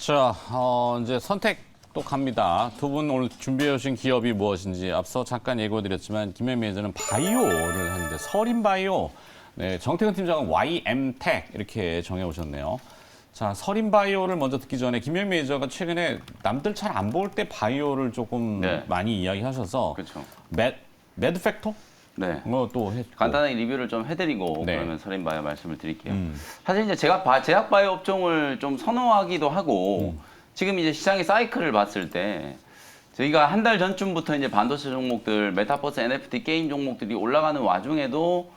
자, 이제 선택 또 갑니다. 두 분 오늘 준비해 오신 기업이 무엇인지 앞서 잠깐 예고드렸지만 김현 매니저는 바이오를 하는데 서린바이오, 네, 정태근 팀장은 YM텍 이렇게 정해 오셨네요. 자, 서린바이오를 먼저 듣기 전에 김현 매니저가 최근에 남들 잘 안 볼 때 바이오를 조금 네. 많이 이야기하셔서 그렇죠. 매드팩토? 네. 뭐또 간단하게 리뷰를 좀 해드리고 네. 그러면 서린바이오 말씀을 드릴게요. 사실 이제 제가 제약바이오 업종을 좀 선호하기도 하고 지금 이제 시장의 사이클을 봤을 때 저희가 한 달 전쯤부터 이제 반도체 종목들, 메타버스, NFT 게임 종목들이 올라가는 와중에도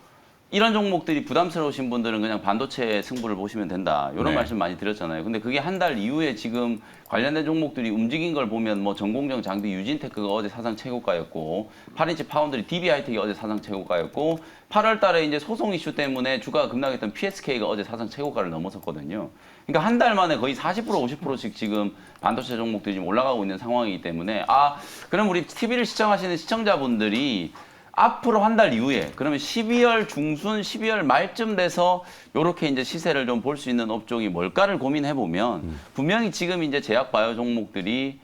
이런 종목들이 부담스러우신 분들은 그냥 반도체 승부를 보시면 된다. 이런 네. 말씀 많이 드렸잖아요. 근데 그게 한 달 이후에 지금 관련된 종목들이 움직인 걸 보면 뭐 전공정 장비 유진테크가 어제 사상 최고가였고 8인치 파운드리 DB하이텍이 어제 사상 최고가였고 8월 달에 이제 소송 이슈 때문에 주가가 급락했던 PSK가 어제 사상 최고가를 넘어섰거든요. 그러니까 한 달 만에 거의 40% 50%씩 지금 반도체 종목들이 지금 올라가고 있는 상황이기 때문에 그럼 우리 TV를 시청하시는 시청자분들이 앞으로 한 달 이후에 그러면 12월 중순, 12월 말쯤 돼서 이렇게 이제 시세를 좀 볼 수 있는 업종이 뭘까를 고민해 보면 분명히 지금 이제 제약 바이오 종목들이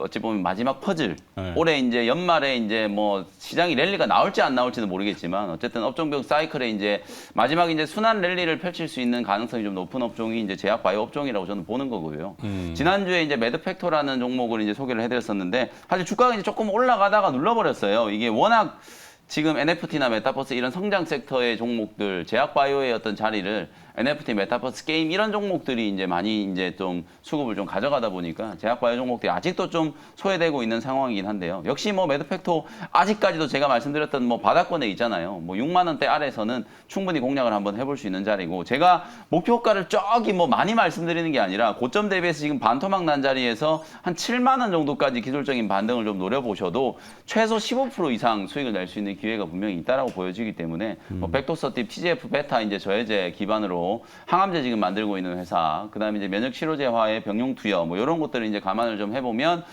어찌 보면 마지막 퍼즐. 네. 올해 이제 연말에 이제 뭐 시장이 랠리가 나올지 안 나올지는 모르겠지만 어쨌든 업종별 사이클에 이제 마지막 이제 순환 랠리를 펼칠 수 있는 가능성이 좀 높은 업종이 이제 제약 바이오 업종이라고 저는 보는 거고요. 지난주에 이제 매드팩토라는 종목을 이제 소개를 해드렸었는데 사실 주가가 이제 조금 올라가다가 눌러버렸어요. 이게 워낙 지금 NFT나 메타버스 이런 성장 섹터의 종목들, 제약 바이오의 어떤 자리를 NFT, 메타버스, 게임 이런 종목들이 이제 많이 이제 좀 수급을 좀 가져가다 보니까 제약 바이오 종목들이 아직도 좀 소외되고 있는 상황이긴 한데요. 역시 뭐 매드팩토 아직까지도 제가 말씀드렸던 뭐 바닥권에 있잖아요. 뭐 6만 원대 아래에서는 충분히 공략을 한번 해볼 수 있는 자리고 제가 목표가를 저기 뭐 많이 말씀드리는 게 아니라 고점 대비해서 지금 반토막 난 자리에서 한 7만 원 정도까지 기술적인 반등을 좀 노려보셔도 최소 15% 이상 수익을 낼 수 있는 기회가 분명히 있다라고 보여지기 때문에 뭐 백도서팁, TGF 베타 이제 저해제 기반으로 항암제 지금 만들고 있는 회사, 그다음에 이제 면역 치료제화의 병용 투여 뭐 이런 것들을 이제 감안을 좀 해보면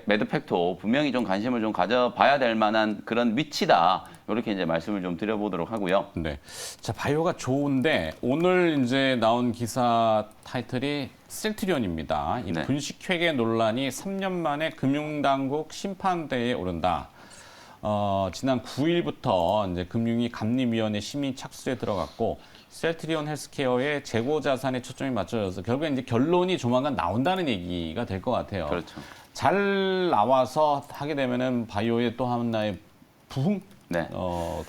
매드팩토 분명히 좀 관심을 좀 가져봐야 될 만한 그런 위치다. 이렇게 이제 말씀을 좀 드려보도록 하고요. 네. 자, 바이오가 좋은데 오늘 이제 나온 기사 타이틀이 셀트리온입니다. 이 네. 분식회계 논란이 3년 만에 금융당국 심판대에 오른다. 지난 9일부터 이제 금융위 감리위원회 심의 착수에 들어갔고 셀트리온 헬스케어의 재고 자산에 초점이 맞춰져서 결국에 이제 결론이 조만간 나온다는 얘기가 될 것 같아요. 그렇죠. 잘 나와서 하게 되면은 바이오의 또 하나의 부흥 네.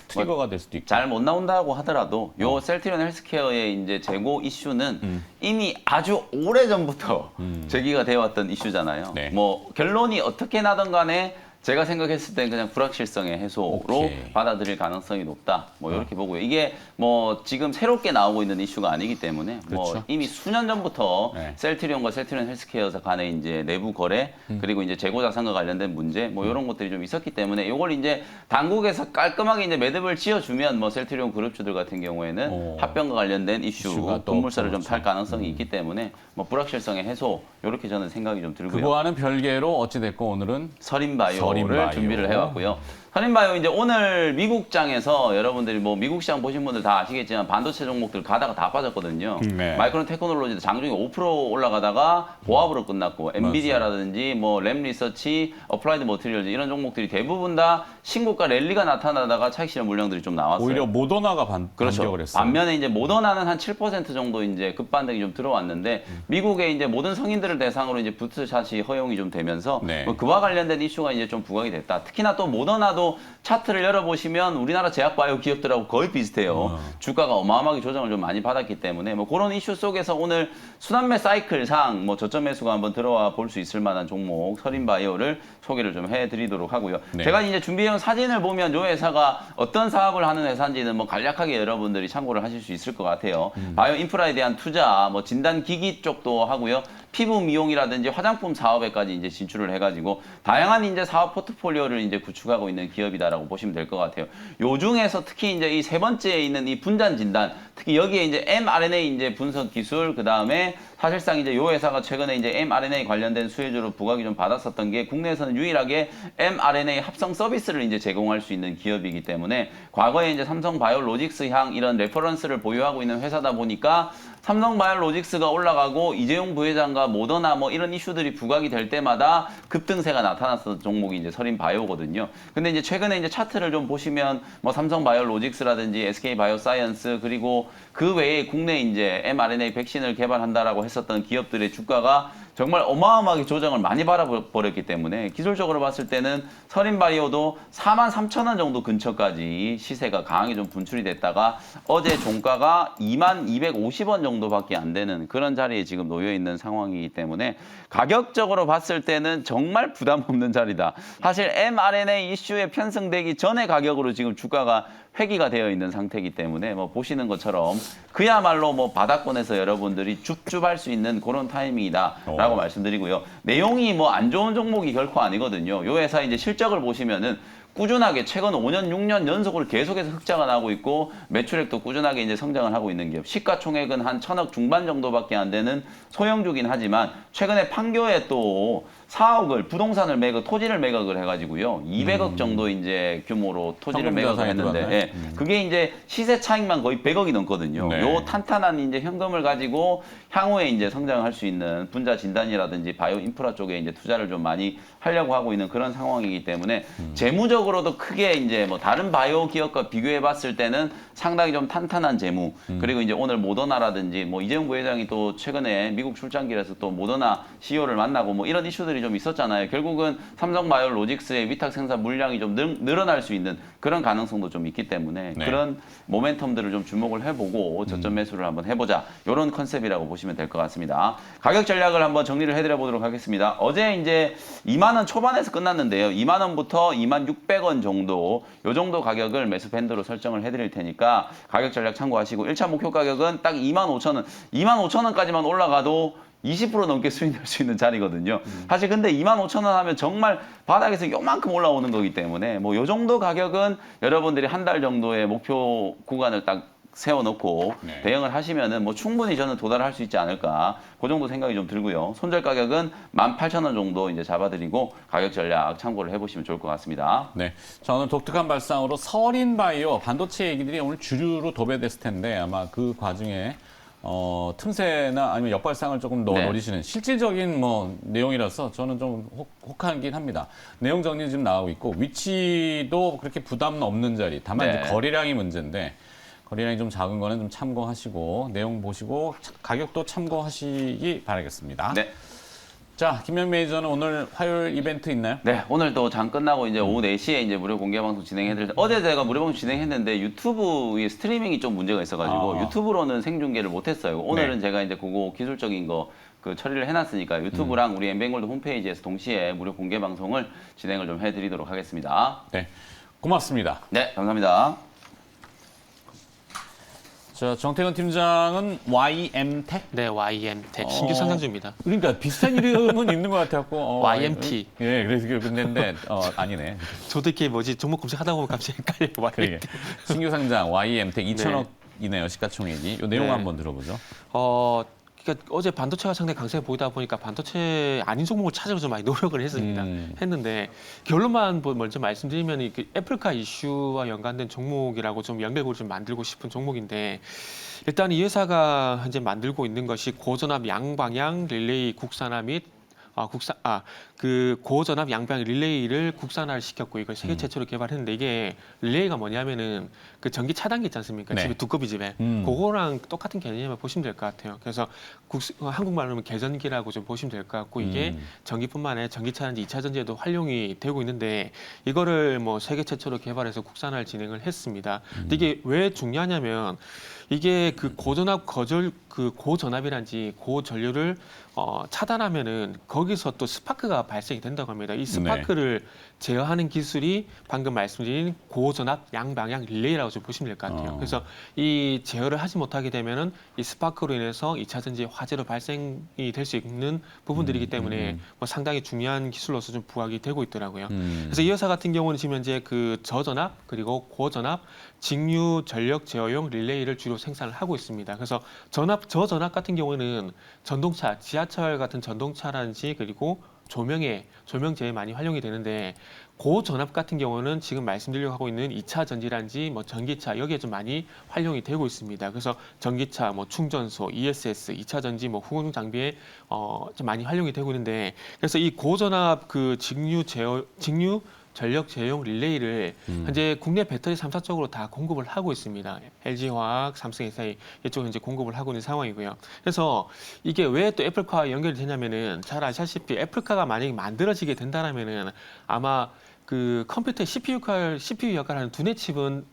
트리거가 될 수도 있고. 잘 못 나온다고 하더라도 요 셀트리온 헬스케어의 이제 재고 이슈는 이미 아주 오래 전부터 제기가 되어 왔던 이슈잖아요. 네. 뭐 결론이 어떻게 나든 간에 제가 생각했을 땐 그냥 불확실성의 해소로 오케이. 받아들일 가능성이 높다. 뭐 이렇게 보고요. 이게 뭐 지금 새롭게 나오고 있는 이슈가 아니기 때문에 그렇죠. 뭐 이미 수년 전부터 네. 셀트리온과 셀트리온 헬스케어 간의 이제 내부 거래 그리고 이제 재고 자산과 관련된 문제 뭐 이런 것들이 좀 있었기 때문에 이걸 이제 당국에서 깔끔하게 이제 매듭을 지어주면 뭐 셀트리온 그룹주들 같은 경우에는 합병과 관련된 이슈가 또 분물사를 좀 없죠. 탈 가능성이 있기 때문에 뭐 불확실성의 해소 이렇게 저는 생각이 좀 들고요. 그거와는 별개로 어찌됐건 오늘은 서린바이오를 서린바이오. 준비를 해왔고요. 서린바이오 이제 오늘 미국장에서 여러분들이 뭐 미국 시장 보신 분들 다 아시겠지만 반도체 종목들 가다가 다 빠졌거든요. 네. 마이크론 테크놀로지도 장중에 5% 올라가다가 보합으로 끝났고 엔비디아라든지 뭐 램 리서치, 어플라이드 머티리얼즈 이런 종목들이 대부분 다 신고가 랠리가 나타나다가 차익 실현 물량들이 좀 나왔어요. 오히려 모더나가 반격을 그렇죠. 했어요. 반면에 이제 모더나는 한 7% 정도 이제 급반등이 좀 들어왔는데 미국의 이제 모든 성인들을 대상으로 이제 부스트샷이 허용이 좀 되면서 네. 뭐 그와 관련된 이슈가 이제 좀 부각이 됐다. 특히나 또 모더나도 차트를 열어보시면 우리나라 제약바이오 기업들하고 거의 비슷해요. 주가가 어마어마하게 조정을 좀 많이 받았기 때문에 뭐 그런 이슈 속에서 오늘 순환매 사이클상 뭐 저점 매수가 한번 들어와 볼 수 있을 만한 종목 서린바이오를 소개를 좀 해드리도록 하고요. 네. 제가 이제 준비해온 사진을 보면 이 회사가 어떤 사업을 하는 회사인지는 뭐 간략하게 여러분들이 참고를 하실 수 있을 것 같아요. 바이오 인프라에 대한 투자, 뭐 진단 기기 쪽도 하고요. 피부 미용이라든지 화장품 사업에까지 이제 진출을 해가지고 다양한 이제 사업 포트폴리오를 이제 구축하고 있는 기업이다라고 보시면 될 것 같아요. 요 중에서 특히 이제 이 세 번째에 있는 이 분산 진단, 특히 여기에 이제 mRNA 이제 분석 기술, 그 다음에 사실상 이제 요 회사가 최근에 이제 mRNA 관련된 수혜주로 부각이 좀 받았었던 게 국내에서는 유일하게 mRNA 합성 서비스를 이제 제공할 수 있는 기업이기 때문에 과거에 이제 삼성 바이오로직스향 이런 레퍼런스를 보유하고 있는 회사다 보니까 삼성바이오로직스가 올라가고 이재용 부회장과 모더나 뭐 이런 이슈들이 부각이 될 때마다 급등세가 나타났던 종목이 이제 서린바이오거든요. 근데 이제 최근에 이제 차트를 좀 보시면 뭐 삼성바이오로직스라든지 SK바이오사이언스 그리고 그 외에 국내 이제 mRNA 백신을 개발한다라고 했었던 기업들의 주가가 정말 어마어마하게 조정을 많이 받아버렸기 때문에 기술적으로 봤을 때는 서린바이오도 43,000원 정도 근처까지 시세가 강하게 좀 분출이 됐다가 어제 종가가 2250원 정도밖에 안 되는 그런 자리에 지금 놓여 있는 상황이기 때문에 가격적으로 봤을 때는 정말 부담 없는 자리다. 사실 mRNA 이슈에 편승되기 전에 가격으로 지금 주가가 회귀가 되어 있는 상태이기 때문에 뭐 보시는 것처럼 그야말로 뭐 바닥권에서 여러분들이 줍줍할 수 있는 그런 타이밍이다라고 말씀드리고요. 내용이 뭐 안 좋은 종목이 결코 아니거든요. 요 회사 이제 실적을 보시면은 꾸준하게 최근 5년, 6년 연속으로 계속해서 흑자가 나고 있고 매출액도 꾸준하게 이제 성장을 하고 있는 기업. 시가총액은 한 1,000억 중반 정도밖에 안 되는 소형주긴 하지만 최근에 판교에 또 4억을 부동산을 토지를 매각을 해가지고요. 200억 정도 이제 규모로 토지를 매각을 했는데 예, 그게 이제 시세 차익만 거의 100억이 넘거든요. 네. 요 탄탄한 이제 현금을 가지고 향후에 이제 성장할 수 있는 분자 진단이라든지 바이오 인프라 쪽에 이제 투자를 좀 많이 하려고 하고 있는 그런 상황이기 때문에 재무적으로도 크게 이제 뭐 다른 바이오 기업과 비교해 봤을 때는 상당히 좀 탄탄한 재무 그리고 이제 오늘 모더나라든지 뭐 이재용 부회장이 또 최근에 미국 출장길에서 또 모더나 CEO를 만나고 뭐 이런 이슈들이 좀 있었잖아요. 결국은 삼성바이오로직스의 위탁 생산 물량이 좀 늘어날 수 있는 그런 가능성도 좀 있기 때문에 네. 그런 모멘텀들을 좀 주목을 해보고 저점 매수를 한번 해보자. 이런 컨셉이라고 보시면 될 것 같습니다. 가격 전략을 한번 정리를 해드려 보도록 하겠습니다. 어제 이제 2만 원 초반에서 끝났는데요. 2만 원부터 2만 600원 정도 요 정도 가격을 매수 밴드로 설정을 해드릴 테니까 가격 전략 참고하시고 1차 목표 가격은 딱 2만 5천 원, 2만 5천 원까지만 올라가도 20% 넘게 수익낼 수 있는 자리거든요. 사실 근데 2만 5천 원 하면 정말 바닥에서 요만큼 올라오는 거기 때문에 뭐 요 정도 가격은 여러분들이 한 달 정도의 목표 구간을 딱 세워놓고 네. 대응을 하시면은 뭐 충분히 저는 도달할 수 있지 않을까. 그 정도 생각이 좀 들고요. 손절 가격은 18,000원 정도 이제 잡아드리고 가격 전략 참고를 해보시면 좋을 것 같습니다. 네. 자, 오늘 독특한 발상으로 서린바이오 반도체 얘기들이 오늘 주류로 도배됐을 텐데 아마 그 과정에 틈새나 아니면 역발상을 조금 더 네. 노리시는 실질적인 뭐 내용이라서 저는 좀 혹하긴 합니다. 내용 정리 지금 나오고 있고 위치도 그렇게 부담 없는 자리. 다만 네. 이제 거래량이 문제인데 거래량이 좀 작은 거는 좀 참고하시고 내용 보시고 가격도 참고하시기 바라겠습니다. 네. 자, 김현 매니저는 오늘 화요일 이벤트 있나요? 네, 오늘 또 장 끝나고 이제 오후 4시에 이제 무료 공개 방송 진행해드릴 때 어제 제가 무료 방송 진행했는데 유튜브의 스트리밍이 좀 문제가 있어가지고 유튜브로는 생중계를 못했어요. 오늘은 네. 제가 이제 그거 기술적인 거 그 처리를 해놨으니까 유튜브랑 우리 엠뱅골드 홈페이지에서 동시에 무료 공개 방송을 진행을 좀 해드리도록 하겠습니다. 네. 고맙습니다. 네, 감사합니다. 자, 정태근 팀장은 YM텍? 네, YM텍 신규 상장주입니다. 그러니까 비슷한 이름은 있는 것 같았고. YMT. 예, 그래서 근데 아니네. 저도 이렇게 뭐지 종목 검색하다 보면 갑자기 헷갈려요. 그러게. YMT. 신규 상장 YM텍 2천억이네요, 시가총액이. 이 내용 네. 한번 들어보죠. 그러니까 어제 반도체가 상당히 강세가 보이다 보니까 반도체 아닌 종목을 찾으러 좀 많이 노력을 했습니다. 했는데 결론만 먼저 말씀드리면 이 애플카 이슈와 연관된 종목이라고 좀 연결고를 좀 만들고 싶은 종목인데 일단 이 회사가 현재 만들고 있는 것이 고전압 양방향 릴레이 국산화 및 그 고전압 양방향 릴레이를 국산화를 시켰고 이걸 세계 최초로 개발했는데 이게 릴레이가 뭐냐면은 그 전기 차단기 있지 않습니까? 네. 집에 두꺼비 집에 그거랑 똑같은 개념을 보시면 될 것 같아요. 그래서 한국말로 하면 계전기라고 좀 보시면 될 것 같고 이게 전기뿐만 아니라 전기 차단지 2차 전지에도 활용이 되고 있는데 이거를 뭐 세계 최초로 개발해서 국산화를 진행을 했습니다. 근데 이게 왜 중요하냐면 이게 그 고전압 고전압이란지 고전류를 차단하면은 거기서 또 스파크가 발생이 된다고 합니다. 이 스파크를 제어하는 기술이 방금 말씀드린 고전압 양방향 릴레이라고 좀 보시면 될 것 같아요. 그래서 이 제어를 하지 못하게 되면은 이 스파크로 인해서 2차 전지 화재로 발생이 될 수 있는 부분들이기 때문에 뭐 상당히 중요한 기술로서 좀 부각이 되고 있더라고요. 그래서 이 회사 같은 경우는 지금 현재 그 저전압 그리고 고전압 직류 전력 제어용 릴레이를 주로 생산을 하고 있습니다. 그래서 저전압 같은 경우는 전동차, 지하철 같은 전동차라든지 그리고 조명제에 많이 활용이 되는데 고전압 같은 경우는 지금 말씀드리려고 하고 있는 2차 전지라든지 뭐 전기차 여기에 좀 많이 활용이 되고 있습니다. 그래서 전기차, 뭐 충전소, ESS, 2차 전지, 뭐 후공 장비에 좀 많이 활용이 되고 있는데 그래서 이 고전압 그 직류 전력 제어용 릴레이를 현재 국내 배터리 3사 쪽으로 다 공급을 하고 있습니다. LG화학, 삼성 SI 이쪽 현재 공급을 하고 있는 상황이고요. 그래서 이게 왜 또 애플카와 연결이 되냐면은 잘 아시다시피 애플카가 만약에 만들어지게 된다라면은 아마 그 컴퓨터의 CPU 역할을 하는 두뇌 칩은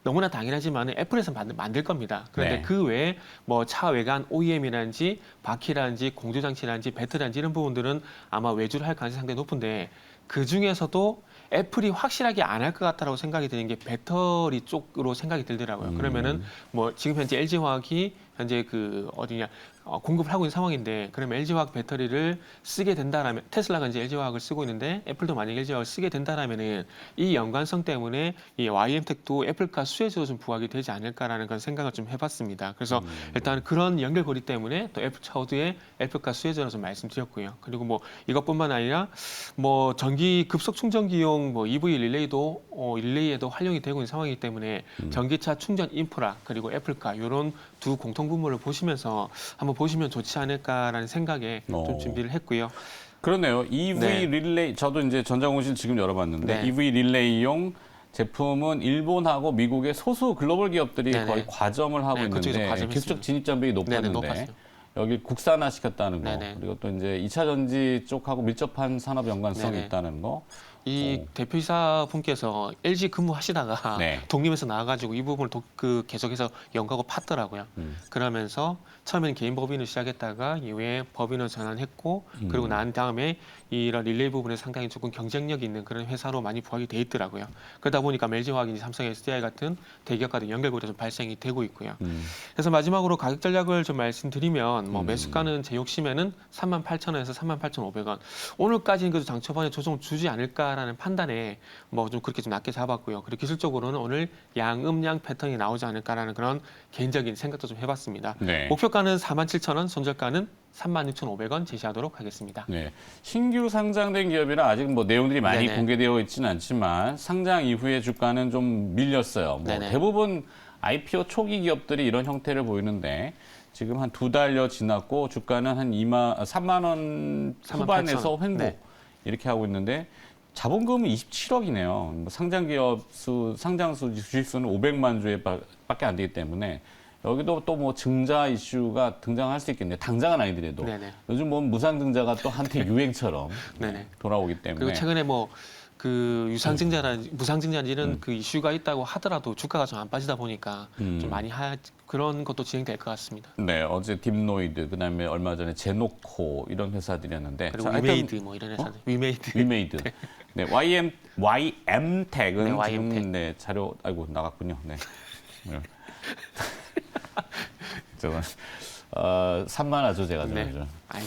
너무나 당연하지만 애플에서 만들 겁니다. 그런데 네. 그 외에 뭐 차 외관 OEM이라든지 바퀴라든지 공조장치라든지 배터리라든지 이런 부분들은 아마 외주를 할 가능성이 상당히 높은데 그 중에서도 애플이 확실하게 안 할 것 같다라고 생각이 드는 게 배터리 쪽으로 생각이 들더라고요. 그러면은 뭐 지금 현재 LG화학이 현재 그 어디냐 공급을 하고 있는 상황인데 그러면 LG화학 배터리를 쓰게 된다라면 테슬라가 이제 LG화학을 쓰고 있는데 애플도 만약에 LG화학을 쓰게 된다라면은 이 연관성 때문에 이 YM텍도 애플카 수혜주로 좀 부각이 되지 않을까라는 그런 생각을 좀 해봤습니다. 그래서 일단 그런 연결고리 때문에 또 애플 차후드에 애플카 수혜주로 좀 말씀드렸고요. 그리고 뭐 이것뿐만 아니라 뭐 전기 급속 충전기용 뭐 EV 릴레이에도 활용이 되고 있는 상황이기 때문에 전기차 충전 인프라 그리고 애플카 이런 두 공통 분모를 보시면서 한번 보시면 좋지 않을까라는 생각에 좀 준비를 했고요. 그러네요. EV 네. 릴레이 저도 이제 전자공실 지금 열어봤는데 네. EV 릴레이용 제품은 일본하고 미국의 소수 글로벌 기업들이 네네. 거의 과점을 하고 네, 그쪽에서 있는데 과점했습니다. 기술적 진입 장벽이 높았는데 높았어요. 여기 국산화 시켰다는 거 네네. 그리고 또 이제 2차 전지 쪽하고 밀접한 산업 연관성이 네네. 있다는 거. 이 대표이사 분께서 LG 근무하시다가 네. 독립해서 나와가지고 이 부분을 계속해서 연구하고 팠더라고요. 그러면서 처음에는 개인 법인을 시작했다가 이후에 법인을 전환했고 그리고 난 다음에 이런 릴레이 부분에 상당히 조금 경쟁력 있는 그런 회사로 많이 부각이 돼 있더라고요. 그러다 보니까 LG화학이나 삼성 SDI 같은 대기업과도 연결고리가 좀 발생이 되고 있고요. 그래서 마지막으로 가격 전략을 좀 말씀드리면 뭐 매수가는 제 욕심에는 38,000원에서 38,500원. 오늘까지는 그래도 장 초반에 조정을 주지 않을까라는 판단에 뭐 좀 그렇게 좀 낮게 잡았고요. 그리고 기술적으로는 오늘 양음양 패턴이 나오지 않을까라는 그런 개인적인 생각도 좀 해봤습니다. 네. 목표가는 47,000원, 손절가는 36,500원 제시하도록 하겠습니다. 네. 신규 상장된 기업이라 아직 뭐 내용들이 많이 네네. 공개되어 있지는 않지만 상장 이후에 주가는 좀 밀렸어요. 뭐 네네. 대부분 IPO 초기 기업들이 이런 형태를 보이는데 지금 한 2달여 지났고 주가는 한 3만 원 후반에서 38,000원. 횡보 네. 이렇게 하고 있는데 자본금은 27억이네요. 뭐 상장 기업 상장수 주식수는 500만 주에 밖에 안 되기 때문에 여기도 또 뭐 증자 이슈가 등장할 수 있겠네요. 당장은 아니더라도. 네네. 요즘 뭐 무상증자가 또 한때 유행처럼 네네. 돌아오기 때문에. 그리고 최근에 뭐 그 유상증자라든지 무상증자라든지 이런 그 이슈가 있다고 하더라도 주가가 좀 안 빠지다 보니까 좀 많이 그런 것도 진행될 것 같습니다. 네, 어제 딥노이드, 그다음에 얼마 전에 제노코 이런 회사들이었는데. 그리고 자, 하여튼 위메이드 뭐 이런 회사들. 위메이드. 위메이드. 네, YM텍은 네, 지금 YM텍. 네, 자료 아이고 나갔군요. 네. 네. 저건 산만하죠, 제가 좀. 네. 아이,